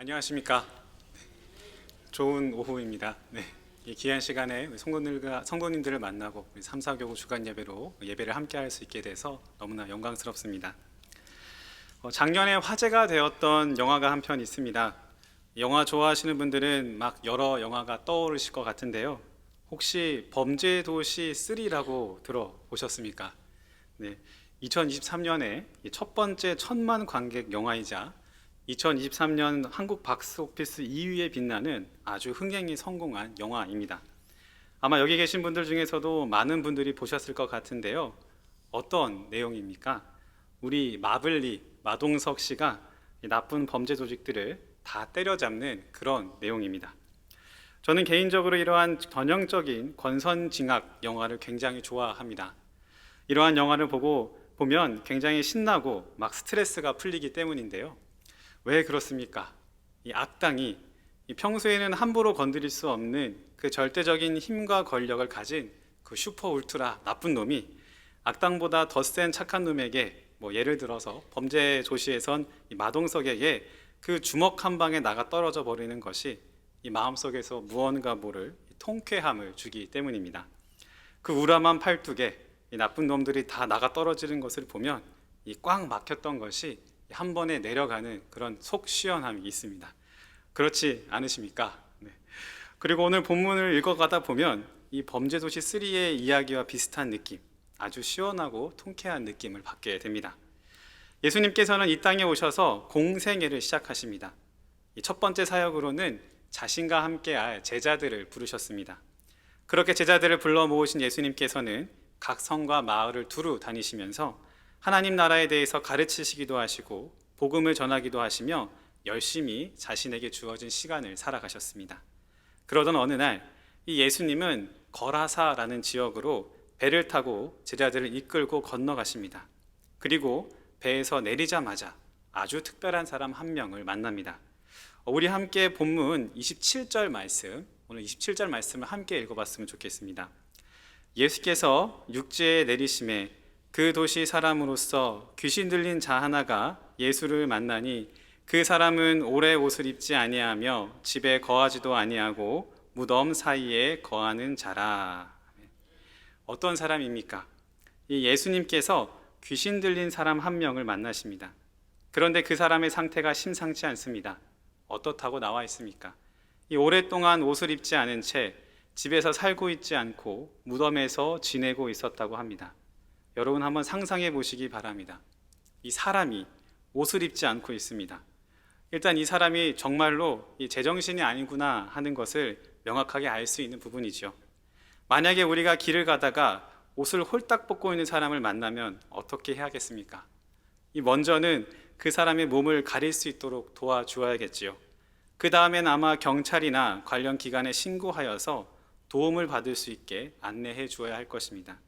안녕하십니까. 좋은 오후입니다. 네. 이 귀한 시간에 우리 성도님들을 만나고 우리 삼사교구 주간 예배로 예배를 함께 할 수 있게 돼서 너무나 영광스럽습니다. 작년에 화제가 되었던 영화가 한 편 있습니다. 영화 좋아하시는 분들은 막 여러 영화가 떠오르실 것 같은데요. 혹시 범죄도시 3라고 들어보셨습니까? 네. 2023년에 첫 번째 천만 관객 영화이자 2023년 한국 박스오피스 2위에 빛나는 아주 흥행이 성공한 영화입니다. 아마 여기 계신 분들 중에서도 많은 분들이 보셨을 것 같은데요. 어떤 내용입니까? 우리 마동석 씨가 나쁜 범죄 조직들을 다 때려잡는 그런 내용입니다. 저는 개인적으로 이러한 전형적인 권선징악 영화를 굉장히 좋아합니다. 이러한 영화를 보면 굉장히 신나고 막 스트레스가 풀리기 때문인데요. 왜 그렇습니까? 이 악당이 평소에는 함부로 건드릴 수 없는 그 절대적인 힘과 권력을 가진 그 슈퍼 울트라 나쁜 놈이 악당보다 더 센 착한 놈에게 예를 들어서 범죄 조시에선 이 마동석에게 그 주먹 한 방에 나가 떨어져 버리는 것이 이 마음속에서 무언가 모를 통쾌함을 주기 때문입니다. 그 우람한 팔뚝에 이 나쁜 놈들이 다 나가 떨어지는 것을 보면 이 꽉 막혔던 것이 한 번에 내려가는 그런 속 시원함이 있습니다. 그렇지 않으십니까? 네. 그리고 오늘 본문을 읽어가다 보면 이 범죄도시 3의 이야기와 비슷한 느낌, 아주 시원하고 통쾌한 느낌을 받게 됩니다. 예수님께서는 이 땅에 오셔서 공생애를 시작하십니다. 첫 번째 사역으로는 자신과 함께할 제자들을 부르셨습니다. 그렇게 제자들을 불러 모으신 예수님께서는 각 성과 마을을 두루 다니시면서 하나님 나라에 대해서 가르치시기도 하시고 복음을 전하기도 하시며 열심히 자신에게 주어진 시간을 살아가셨습니다. 그러던 어느 날 이 예수님은 거라사라는 지역으로 배를 타고 제자들을 이끌고 건너가십니다. 그리고 배에서 내리자마자 아주 특별한 사람 한 명을 만납니다. 우리 함께 본문 27절 말씀, 오늘 27절 말씀을 함께 읽어봤으면 좋겠습니다. 예수께서 육지에 내리심에 그 도시 사람으로서 귀신 들린 자 하나가 예수를 만나니 그 사람은 오래 옷을 입지 아니하며 집에 거하지도 아니하고 무덤 사이에 거하는 자라. 어떤 사람입니까? 이 예수님께서 귀신 들린 사람 한 명을 만나십니다. 그런데 그 사람의 상태가 심상치 않습니다. 어떻다고 나와 있습니까? 이 오랫동안 옷을 입지 않은 채 집에서 살고 있지 않고 무덤에서 지내고 있었다고 합니다. 여러분 한번 상상해 보시기 바랍니다. 이 사람이 옷을 입지 않고 있습니다. 일단 이 사람이 정말로 이 제정신이 아니구나 하는 것을 명확하게 알 수 있는 부분이죠. 만약에 우리가 길을 가다가 옷을 홀딱 벗고 있는 사람을 만나면 어떻게 해야겠습니까? 이 먼저는 그 사람의 몸을 가릴 수 있도록 도와주어야겠지요. 그 다음엔 아마 경찰이나 관련 기관에 신고하여서 도움을 받을 수 있게 안내해 주어야 할 것입니다.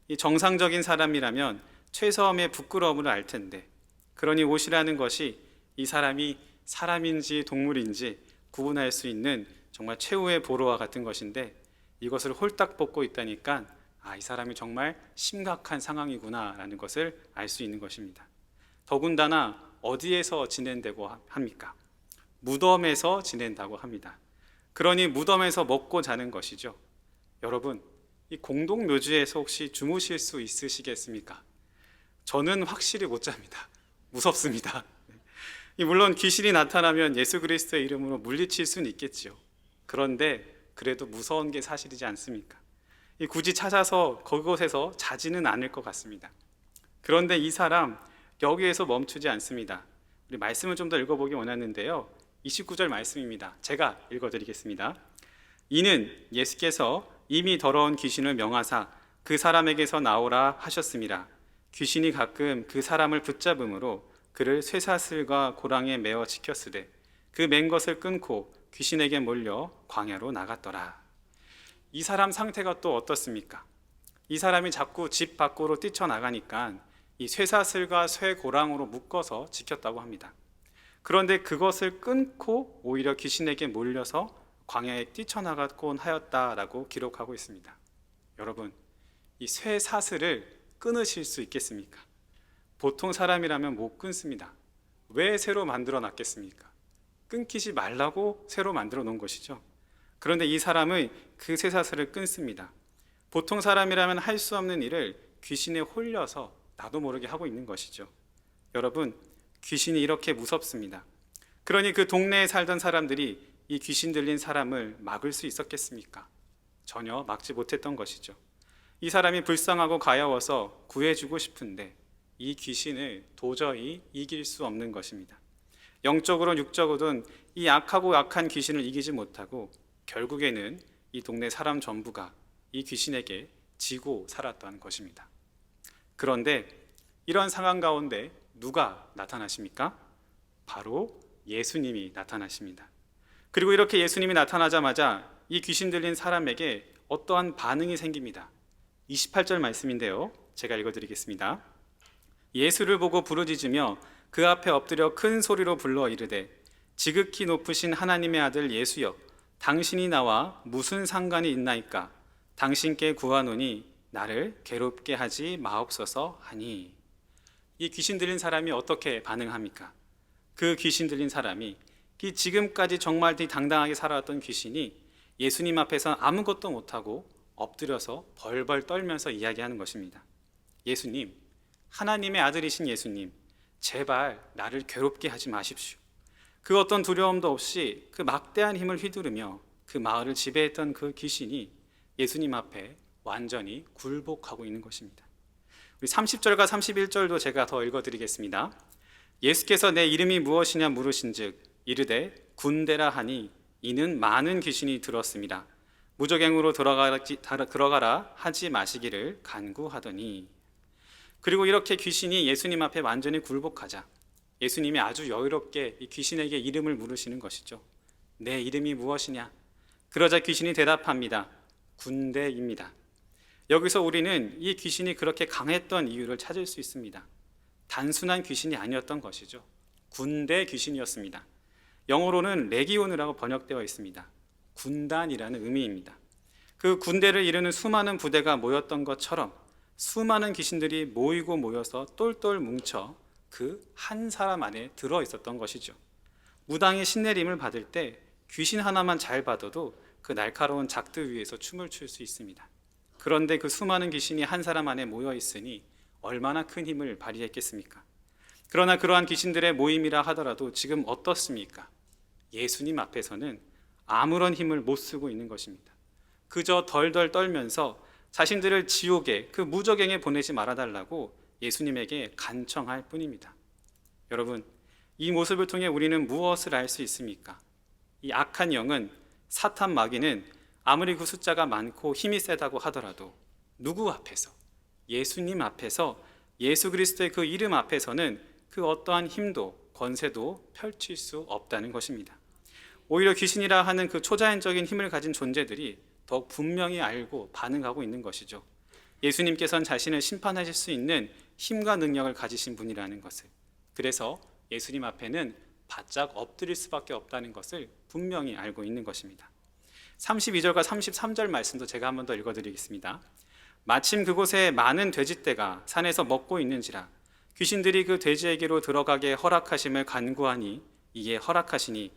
이 정상적인 사람이라면 최소함의 부끄러움을 알 텐데, 그러니 옷이라는 것이 이 사람이 사람인지 동물인지 구분할 수 있는 정말 최후의 보루와 같은 것인데, 이것을 홀딱 벗고 있다니까 이 사람이 정말 심각한 상황이구나 라는 것을 알 수 있는 것입니다. 더군다나 어디에서 지낸다고 합니까? 무덤에서 지낸다고 합니다. 그러니 무덤에서 먹고 자는 것이죠. 여러분, 이 공동묘지에서 혹시 주무실 수 있으시겠습니까? 저는 확실히 못 잡니다. 무섭습니다. 물론 귀신이 나타나면 예수 그리스도의 이름으로 물리칠 수는 있겠지요. 그런데 그래도 무서운 게 사실이지 않습니까? 굳이 찾아서 그곳에서 자지는 않을 것 같습니다. 그런데 이 사람 여기에서 멈추지 않습니다. 우리 말씀을 좀 더 읽어보기 원하는데요. 29절 말씀입니다. 제가 읽어드리겠습니다. 이는 예수께서 이미 더러운 귀신을 명하사 그 사람에게서 나오라 하셨습니다. 귀신이 가끔 그 사람을 붙잡음으로 그를 쇠사슬과 고랑에 매어 지켰으되 그 맨 것을 끊고 귀신에게 몰려 광야로 나갔더라. 이 사람 상태가 또 어떻습니까? 이 사람이 자꾸 집 밖으로 뛰쳐나가니까 이 쇠사슬과 쇠고랑으로 묶어서 지켰다고 합니다. 그런데 그것을 끊고 오히려 귀신에게 몰려서 광야에 뛰쳐나갔곤 하였다라고 기록하고 있습니다. 여러분, 이 쇠사슬을 끊으실 수 있겠습니까? 보통 사람이라면 못 끊습니다. 왜 새로 만들어 놨겠습니까? 끊기지 말라고 새로 만들어 놓은 것이죠. 그런데 이 사람은 그 쇠사슬을 끊습니다. 보통 사람이라면 할 수 없는 일을 귀신에 홀려서 나도 모르게 하고 있는 것이죠. 여러분, 귀신이 이렇게 무섭습니다. 그러니 그 동네에 살던 사람들이 이 귀신 들린 사람을 막을 수 있었겠습니까? 전혀 막지 못했던 것이죠. 이 사람이 불쌍하고 가여워서 구해주고 싶은데 이 귀신을 도저히 이길 수 없는 것입니다. 영적으로든 육적으로든 이 악하고 약한 귀신을 이기지 못하고 결국에는 이 동네 사람 전부가 이 귀신에게 지고 살았던 것입니다. 그런데 이런 상황 가운데 누가 나타나십니까? 바로 예수님이 나타나십니다. 그리고 이렇게 예수님이 나타나자마자 이 귀신 들린 사람에게 어떠한 반응이 생깁니다. 28절 말씀인데요. 제가 읽어드리겠습니다. 예수를 보고 부르짖으며 그 앞에 엎드려 큰 소리로 불러 이르되 지극히 높으신 하나님의 아들 예수여 당신이 나와 무슨 상관이 있나이까 당신께 구하노니 나를 괴롭게 하지 마옵소서 하니. 이 귀신 들린 사람이 어떻게 반응합니까? 그 귀신 들린 사람이 이 지금까지 정말 당당하게 살아왔던 귀신이 예수님 앞에서 아무것도 못하고 엎드려서 벌벌 떨면서 이야기하는 것입니다. 예수님, 하나님의 아들이신 예수님, 제발 나를 괴롭게 하지 마십시오. 그 어떤 두려움도 없이 그 막대한 힘을 휘두르며 그 마을을 지배했던 그 귀신이 예수님 앞에 완전히 굴복하고 있는 것입니다. 우리 30절과 31절도 제가 더 읽어드리겠습니다. 예수께서 내 이름이 무엇이냐 물으신즉 이르되 군대라 하니 이는 많은 귀신이 들었습니다. 무저갱으로 들어가라 하지 마시기를 간구하더니. 그리고 이렇게 귀신이 예수님 앞에 완전히 굴복하자 예수님이 아주 여유롭게 이 귀신에게 이름을 물으시는 것이죠. 내 이름이 무엇이냐? 그러자 귀신이 대답합니다. 군대입니다. 여기서 우리는 이 귀신이 그렇게 강했던 이유를 찾을 수 있습니다. 단순한 귀신이 아니었던 것이죠. 군대 귀신이었습니다. 영어로는 레기온이라고 번역되어 있습니다. 군단이라는 의미입니다. 그 군대를 이루는 수많은 부대가 모였던 것처럼 수많은 귀신들이 모여서 똘똘 뭉쳐 그 한 사람 안에 들어 있었던 것이죠. 무당이 신내림을 받을 때 귀신 하나만 잘 받아도 그 날카로운 작두 위에서 춤을 출 수 있습니다. 그런데 그 수많은 귀신이 한 사람 안에 모여 있으니 얼마나 큰 힘을 발휘했겠습니까? 그러나 그러한 귀신들의 모임이라 하더라도 지금 어떻습니까? 예수님 앞에서는 아무런 힘을 못 쓰고 있는 것입니다. 그저 덜덜 떨면서 자신들을 지옥에 그 무저갱에 보내지 말아달라고 예수님에게 간청할 뿐입니다. 여러분, 이 모습을 통해 우리는 무엇을 알 수 있습니까? 이 악한 영은, 사탄 마귀는 아무리 그 숫자가 많고 힘이 세다고 하더라도 누구 앞에서? 예수님 앞에서, 예수 그리스도의 그 이름 앞에서는 그 어떠한 힘도 권세도 펼칠 수 없다는 것입니다. 오히려 귀신이라 하는 그 초자연적인 힘을 가진 존재들이 더욱 분명히 알고 반응하고 있는 것이죠. 예수님께서는 자신을 심판하실 수 있는 힘과 능력을 가지신 분이라는 것을, 그래서 예수님 앞에는 바짝 엎드릴 수밖에 없다는 것을 분명히 알고 있는 것입니다. 32절과 33절 말씀도 제가 한 번 더 읽어드리겠습니다. 마침 그곳에 많은 돼지떼가 산에서 먹고 있는지라 귀신들이 그 돼지에게로 들어가게 허락하심을 간구하니 이에 허락하시니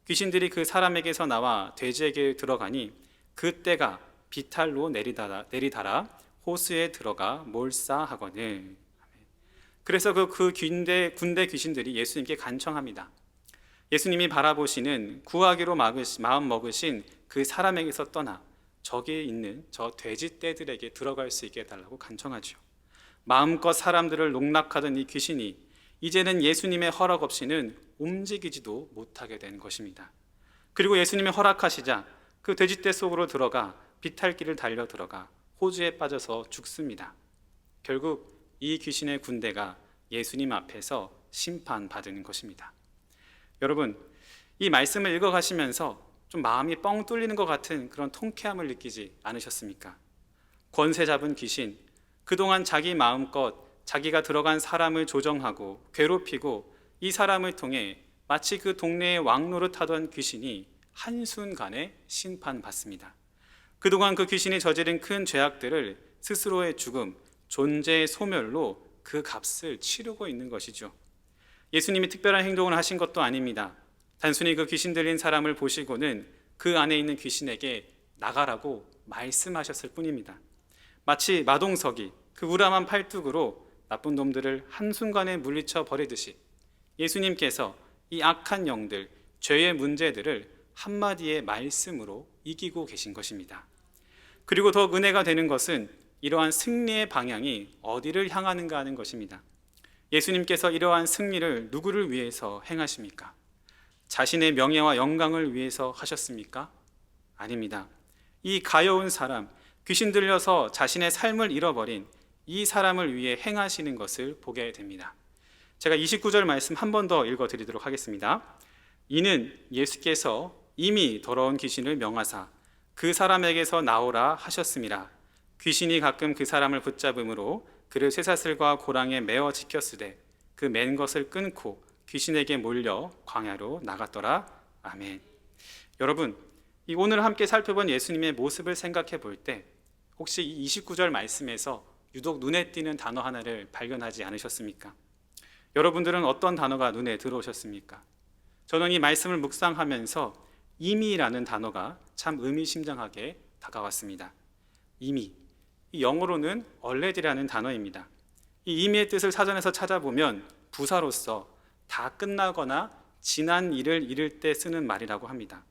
귀신들이 그 사람에게서 나와 돼지에게 들어가니 그 떼가 비탈로 내리달아 호수에 들어가 몰사하거늘. 그래서 그 군대 귀신들이 예수님께 간청합니다. 예수님이 바라보시는 구하기로 마음 먹으신 그 사람에게서 떠나 저기 있는 저 돼지떼들에게 들어갈 수 있게 해달라고 간청하죠. 마음껏 사람들을 농락하던 이 귀신이 이제는 예수님의 허락 없이는 움직이지도 못하게 된 것입니다. 그리고 예수님이 허락하시자 그 돼지떼 속으로 들어가 비탈길을 달려 들어가 호주에 빠져서 죽습니다. 결국 이 귀신의 군대가 예수님 앞에서 심판받은 것입니다. 여러분, 이 말씀을 읽어가시면서 좀 마음이 뻥 뚫리는 것 같은 그런 통쾌함을 느끼지 않으셨습니까? 권세 잡은 귀신, 그동안 자기 마음껏 자기가 들어간 사람을 조정하고 괴롭히고 이 사람을 통해 마치 그 동네의 왕노릇하던 귀신이 한순간에 심판받습니다. 그동안 그 귀신이 저지른 큰 죄악들을 스스로의 죽음, 존재의 소멸로 그 값을 치르고 있는 것이죠. 예수님이 특별한 행동을 하신 것도 아닙니다. 단순히 그 귀신 들린 사람을 보시고는 그 안에 있는 귀신에게 나가라고 말씀하셨을 뿐입니다. 마치 마동석이 그 우람한 팔뚝으로 나쁜 놈들을 한순간에 물리쳐 버리듯이 예수님께서 이 악한 영들, 죄의 문제들을 한마디의 말씀으로 이기고 계신 것입니다. 그리고 더 은혜가 되는 것은 이러한 승리의 방향이 어디를 향하는가 하는 것입니다. 예수님께서 이러한 승리를 누구를 위해서 행하십니까? 자신의 명예와 영광을 위해서 하셨습니까? 아닙니다. 이 가여운 사람, 귀신 들려서 자신의 삶을 잃어버린 이 사람을 위해 행하시는 것을 보게 됩니다. 제가 29절 말씀 한 번 더 읽어드리도록 하겠습니다. 이는 예수께서 이미 더러운 귀신을 명하사 그 사람에게서 나오라 하셨음이라. 귀신이 가끔 그 사람을 붙잡음으로 그를 쇠사슬과 고랑에 매어 지켰으되 그 맨 것을 끊고 귀신에게 몰려 광야로 나갔더라. 아멘. 여러분, 이 오늘 함께 살펴본 예수님의 모습을 생각해 볼 때 혹시 이 29절 말씀에서 유독 눈에 띄는 단어 하나를 발견하지 않으셨습니까? 여러분들은 어떤 단어가 눈에 들어오셨습니까? 저는 이 말씀을 묵상하면서 이미라는 단어가 참 의미심장하게 다가왔습니다. 이미, 이 영어로는 already라는 단어입니다. 이 이미의 뜻을 사전에서 찾아보면 부사로서 다 끝나거나 지난 일을 이를 때 쓰는 말이라고 합니다.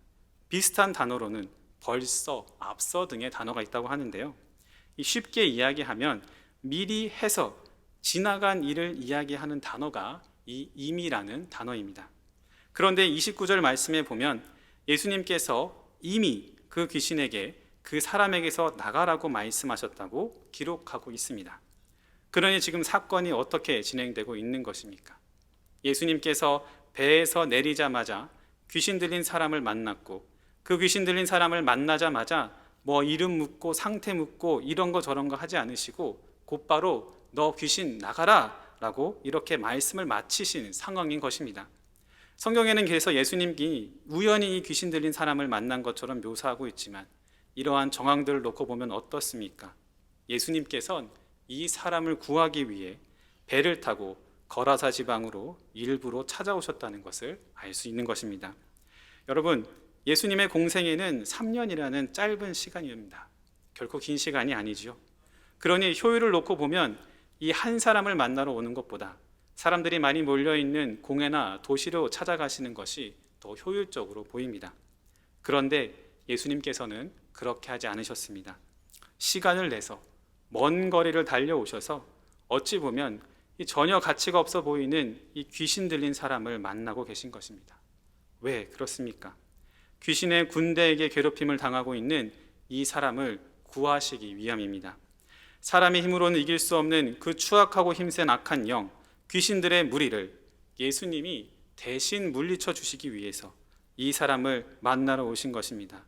비슷한 단어로는 벌써, 앞서 등의 단어가 있다고 하는데요. 쉽게 이야기하면 미리 해서 지나간 일을 이야기하는 단어가 이 이미라는 단어입니다. 그런데 29절 말씀에 보면 예수님께서 이미 그 귀신에게 그 사람에게서 나가라고 말씀하셨다고 기록하고 있습니다. 그러니 지금 사건이 어떻게 진행되고 있는 것입니까? 예수님께서 배에서 내리자마자 귀신 들린 사람을 만났고 그 귀신 들린 사람을 만나자마자 뭐 이름 묻고 상태 묻고 이런 거 저런 거 하지 않으시고 곧바로 너 귀신 나가라 라고 이렇게 말씀을 마치신 상황인 것입니다. 성경에는 그래서 예수님이 우연히 이 귀신 들린 사람을 만난 것처럼 묘사하고 있지만 이러한 정황들을 놓고 보면 어떻습니까? 예수님께서는 이 사람을 구하기 위해 배를 타고 거라사 지방으로 일부러 찾아오셨다는 것을 알 수 있는 것입니다. 여러분, 예수님의 공생애는 3년이라는 짧은 시간입니다. 결코 긴 시간이 아니지요. 그러니 효율을 놓고 보면 이 한 사람을 만나러 오는 것보다 사람들이 많이 몰려있는 공회나 도시로 찾아가시는 것이 더 효율적으로 보입니다. 그런데 예수님께서는 그렇게 하지 않으셨습니다. 시간을 내서 먼 거리를 달려오셔서 어찌 보면 전혀 가치가 없어 보이는 이 귀신 들린 사람을 만나고 계신 것입니다. 왜 그렇습니까? 귀신의 군대에게 괴롭힘을 당하고 있는 이 사람을 구하시기 위함입니다. 사람의 힘으로는 이길 수 없는 그 추악하고 힘센 악한 영, 귀신들의 무리를 예수님이 대신 물리쳐 주시기 위해서 이 사람을 만나러 오신 것입니다.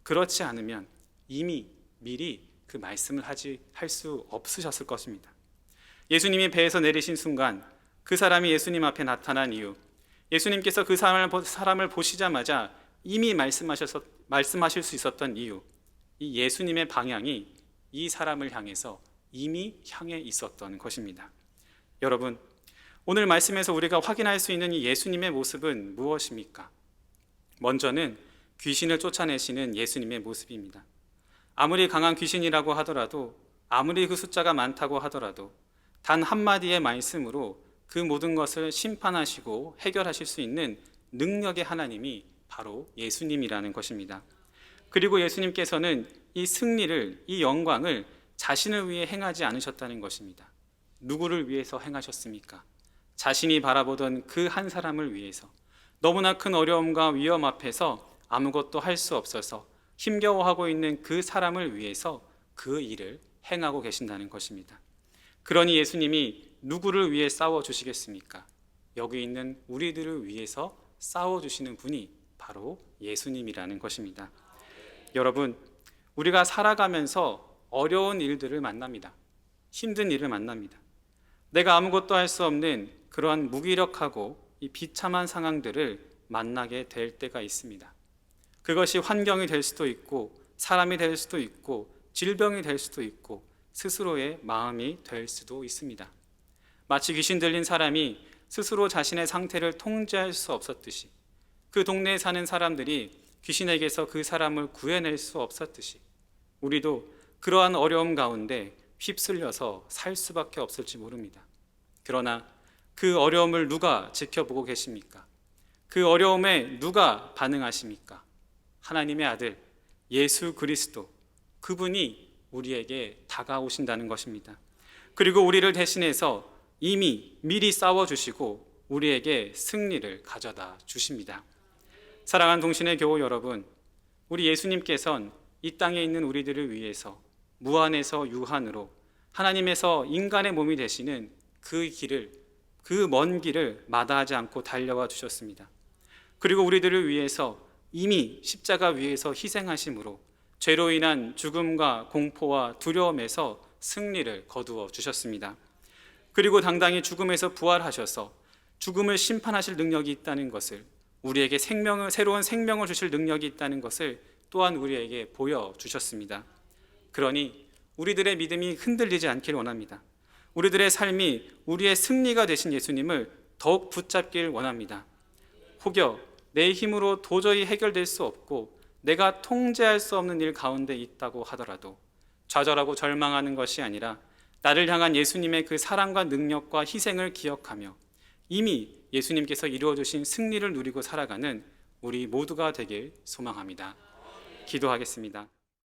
그렇지 않으면 이미 미리 그 말씀을 할 수 없으셨을 것입니다. 예수님이 배에서 내리신 순간 그 사람이 예수님 앞에 나타난 이유, 예수님께서 그 사람을 보시자마자 이미 말씀하실 수 있었던 이유, 이 예수님의 방향이 이 사람을 향해서 이미 향해 있었던 것입니다. 여러분, 오늘 말씀에서 우리가 확인할 수 있는 이 예수님의 모습은 무엇입니까? 먼저는 귀신을 쫓아내시는 예수님의 모습입니다. 아무리 강한 귀신이라고 하더라도, 아무리 그 숫자가 많다고 하더라도 단 한마디의 말씀으로 그 모든 것을 심판하시고 해결하실 수 있는 능력의 하나님이 바로 예수님이라는 것입니다. 그리고 예수님께서는 이 승리를, 이 영광을 자신을 위해 행하지 않으셨다는 것입니다. 누구를 위해서 행하셨습니까? 자신이 바라보던 그 한 사람을 위해서, 너무나 큰 어려움과 위험 앞에서 아무것도 할 수 없어서 힘겨워하고 있는 그 사람을 위해서 그 일을 행하고 계신다는 것입니다. 그러니 예수님이 누구를 위해 싸워주시겠습니까? 여기 있는 우리들을 위해서 싸워주시는 분이 바로 예수님이라는 것입니다. 여러분, 우리가 살아가면서 어려운 일들을 만납니다. 힘든 일을 만납니다. 내가 아무것도 할 수 없는 그러한 무기력하고 이 비참한 상황들을 만나게 될 때가 있습니다. 그것이 환경이 될 수도 있고, 사람이 될 수도 있고, 질병이 될 수도 있고, 스스로의 마음이 될 수도 있습니다. 마치 귀신 들린 사람이 스스로 자신의 상태를 통제할 수 없었듯이 그 동네에 사는 사람들이 귀신에게서 그 사람을 구해낼 수 없었듯이 우리도 그러한 어려움 가운데 휩쓸려서 살 수밖에 없을지 모릅니다. 그러나 그 어려움을 누가 지켜보고 계십니까? 그 어려움에 누가 반응하십니까? 하나님의 아들 예수 그리스도, 그분이 우리에게 다가오신다는 것입니다. 그리고 우리를 대신해서 이미 미리 싸워주시고 우리에게 승리를 가져다 주십니다. 사랑하는 동신의 교우 여러분, 우리 예수님께서는 이 땅에 있는 우리들을 위해서 무한에서 유한으로 하나님에서 인간의 몸이 되시는 그 길을, 그 먼 길을 마다하지 않고 달려와 주셨습니다. 그리고 우리들을 위해서 이미 십자가 위에서 희생하심으로 죄로 인한 죽음과 공포와 두려움에서 승리를 거두어 주셨습니다. 그리고 당당히 죽음에서 부활하셔서 죽음을 심판하실 능력이 있다는 것을, 우리에게 새로운 생명을 주실 능력이 있다는 것을 또한 우리에게 보여주셨습니다. 그러니 우리들의 믿음이 흔들리지 않길 원합니다. 우리들의 삶이 우리의 승리가 되신 예수님을 더욱 붙잡길 원합니다. 혹여 내 힘으로 도저히 해결될 수 없고 내가 통제할 수 없는 일 가운데 있다고 하더라도 좌절하고 절망하는 것이 아니라 나를 향한 예수님의 그 사랑과 능력과 희생을 기억하며 이미 예수님께서 이루어주신 승리를 누리고 살아가는 우리 모두가 되길 소망합니다. 기도하겠습니다.